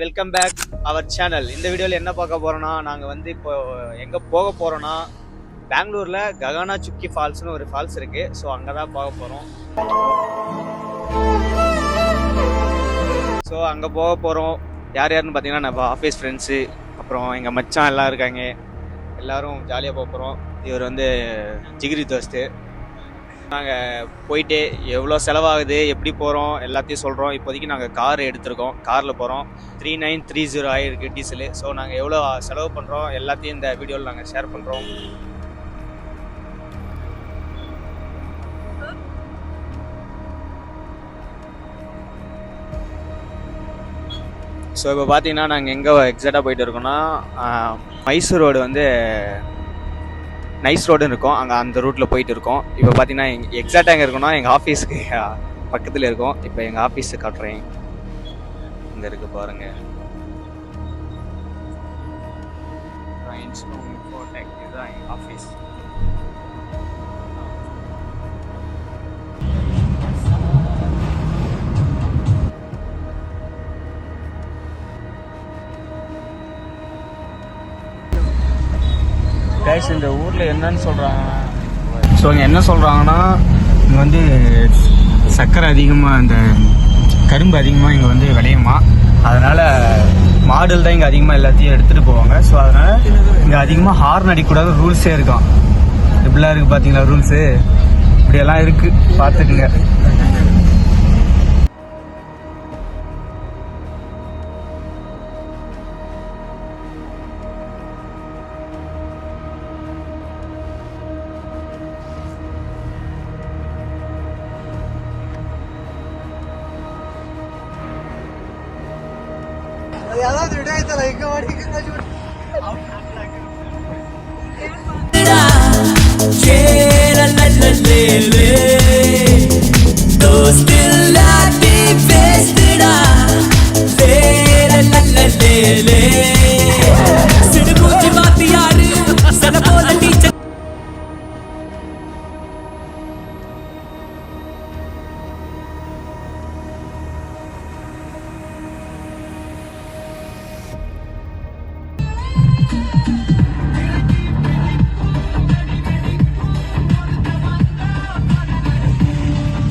Welcome back our channel. இந்த வீடியோவில் என்ன பார்க்க போகிறோன்னா, நாங்கள் வந்து இப்போ எங்கே போக போகிறோன்னா, பெங்களூரில் ககானா சுக்கி ஃபால்ஸ்னு ஒரு ஃபால்ஸ் இருக்குது. ஸோ அங்கே தான் பார்க்க போகிறோம். ஸோ அங்கே போக போகிறோம். யார் யாருன்னு பார்த்தீங்கன்னா, நம்ம ஆஃபீஸ் ஃப்ரெண்ட்ஸு, அப்புறம் எங்கள் மச்சான் எல்லாம் இருக்காங்க. எல்லோரும் ஜாலியாக போக போகிறோம். இவர் வந்து ஜிகிரி தோஸ்து. நாங்கள் போயிட்டு எவ்வளோ செலவாகுது, எப்படி போகிறோம் எல்லாத்தையும் சொல்கிறோம். இப்போதைக்கு நாங்கள் கார் எடுத்திருக்கோம். காரில் போகிறோம். 3930 ஆகிருக்கு டீசலு. ஸோ நாங்கள் எவ்வளோ செலவு பண்ணுறோம் எல்லாத்தையும் இந்த வீடியோவில் நாங்கள் ஷேர் பண்ணுறோம். ஸோ இப்போ பார்த்தீங்கன்னா நாங்கள் எங்கே எக்ஸாக்டாக போயிட்டு இருக்கோம்னா, மைசூர் ரோடு வந்து நைஸ் ரோடுன்னு இருக்கும். அங்கே அந்த ரூட்டில் போயிட்டு இருக்கோம். இப்போ பார்த்தீங்கன்னா எக்ஸாக்டாக எங்கே இருக்கோம்னா, எங்கள் ஆஃபீஸுக்கு பக்கத்தில் இருக்கும். இப்போ எங்கள் ஆஃபீஸு காட்டுறேன். இங்கே இருக்குது பாருங்கள். இதுதான் எங்கள் ஆஃபீஸ். கைஸ், இந்த ஊரில் என்னன்னு சொல்கிறாங்க, ஸோ இங்கே என்ன சொல்கிறாங்கன்னா, இங்கே வந்து சர்க்கரை அதிகமாக, இந்த கரும்பு அதிகமாக இங்கே வந்து விளையுமா. அதனால் மாடல் தான் இங்கே அதிகமாக எல்லாத்தையும் எடுத்துகிட்டு போவாங்க. ஸோ அதனால் இங்கே அதிகமாக ஹார்ன் அடிக்கக்கூடாது ரூல்ஸே இருக்கான். இப்படிலாம் இருக்குது பார்த்தீங்களா ரூல்ஸு, இப்படியெல்லாம் இருக்குது, பார்த்துக்குங்க.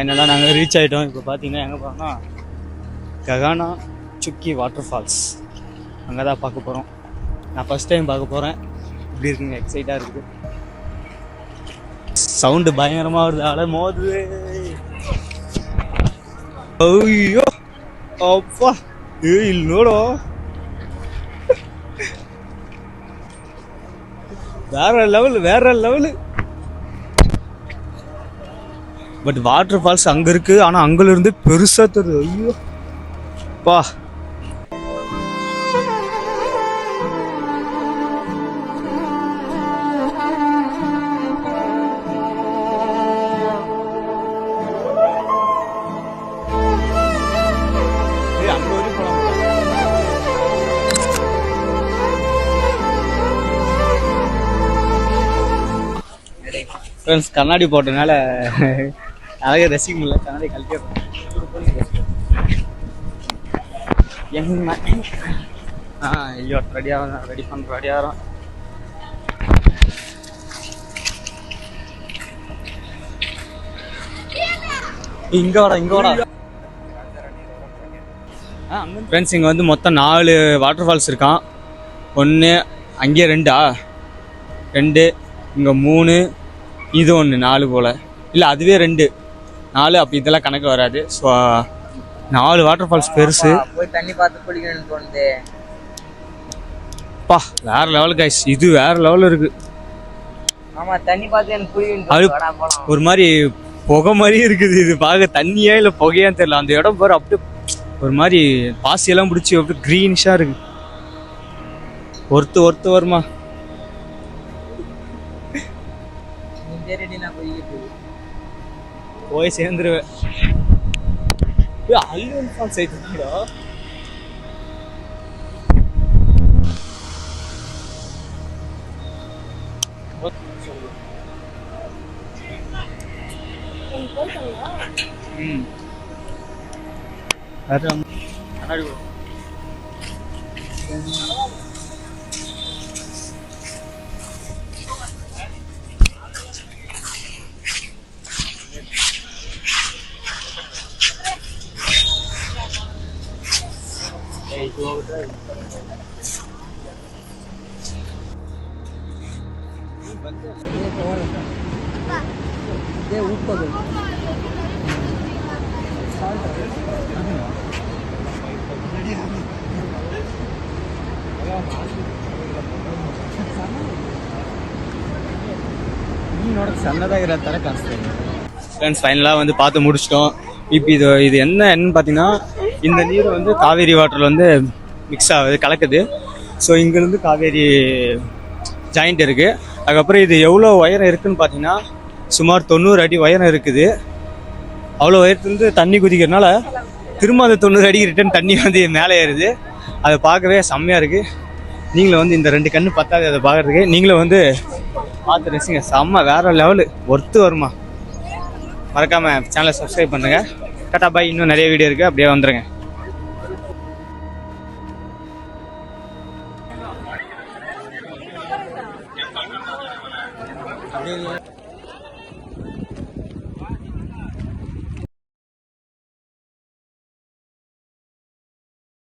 என்னெல்லாம் நாங்கள் ரீச் ஆகிட்டோம். இப்போ பார்த்தீங்கன்னா எங்கே போகிறோம்னா, ககானா சுக்கி வாட்டர் ஃபால்ஸ். அங்கே தான் பார்க்க போகிறோம். நான் ஃபஸ்ட் டைம் பார்க்க போகிறேன். இப்படி இருக்குங்க, எக்ஸைட்டாக இருக்குது. சவுண்டு பயங்கரமாக வருது, அலை மோதுது. ஐயோ அப்பா, இல்லோடோ வேற லெவலு, வேற லெவலு. பட் வாட்டர் ஃபால்ஸ் அங்கே இருக்குது, ஆனால் அங்கிலிருந்து பெருசாக தெரியுது. ஐயோ பா, ஃப்ரெண்ட்ஸ் கண்ணாடி போட்டனால அழகாக ரசிக்க முடியல. கண்ணாடி கழட்டி ஐயோ ரெடி பண்ணுறோம், ரெடி ஆகிறோம். இங்கே வாடா. ஃப்ரெண்ட்ஸ் இங்கே வந்து மொத்தம் 4 வாட்டர் ஃபால்ஸ் இருக்கான். 1 அங்கேயே 2 இங்கே 3, இது 1, 4 போல். இல்லை அதுவே 2 4, அப்போ இதெல்லாம் கணக்கு வராது. ஸோ 4 வாட்டர் ஃபால்ஸ் பெருசு. போய் தண்ணி பார்த்து குளிக்கணும்னு தோணுது. பா வேற லெவல் கைஸ், இது வேற லெவல் இருக்கு. ஆமா, தண்ணி பார்த்து எனக்கு குளிக்கணும். அது ஒரு மாதிரி புகை மாதிரி இருக்குது. இது பார்க்க தண்ணியா இல்லை புகையான்னு தெரியல. அந்த இடம் பாரு, அப்படியே ஒரு மாதிரி பாசியெல்லாம் பிடிச்சி அப்படியே க்ரீனிஷா இருக்கு. ஒருத்து வருமா போய் சேர்ந்துருவேன். அல்லூன் ஃபால்ஸ் ஆயிடுச்சுடா. ஃப்ரெண்ட்ஸ் ஃபைனலாக வந்து பார்த்து முடிச்சிட்டோம். இப்போ இது என்னன்னு பார்த்தீங்கன்னா, இந்த நீர் வந்து காவேரி வாட்டரில் வந்து மிக்ஸ் ஆகுது, கலக்குது. ஸோ இங்கேருந்து காவேரி ஜாயிண்ட் இருக்குது. அதுக்கப்புறம் இது எவ்வளோ உயரம் இருக்குதுன்னு பார்த்தீங்கன்னா, சுமார் 90 அடி உயரம் இருக்குது. அவ்வளோ உயரத்துலேருந்து தண்ணி குதிக்கிறதுனால திரும்ப அந்த 90 அடிக்கு ரிட்டர்ன் தண்ணி வந்து மேலே ஏறுது. அதை பார்க்கவே செம்மையாக இருக்குது. நீங்களும் வந்து இந்த 2 கண்ணு பத்தாது அதை பார்க்குறதுக்கு. நீங்களும் வந்து பார்த்து ரசிங்க. செம்ம வேறு லெவலு, ஒர்த்து வருமா. மறக்காமல் சேனலை சப்ஸ்கிரைப் பண்ணுங்கள். டாடா பாய். இன்னும் நிறைய வீடியோ இருக்குது, அப்படியே வந்துடுங்க.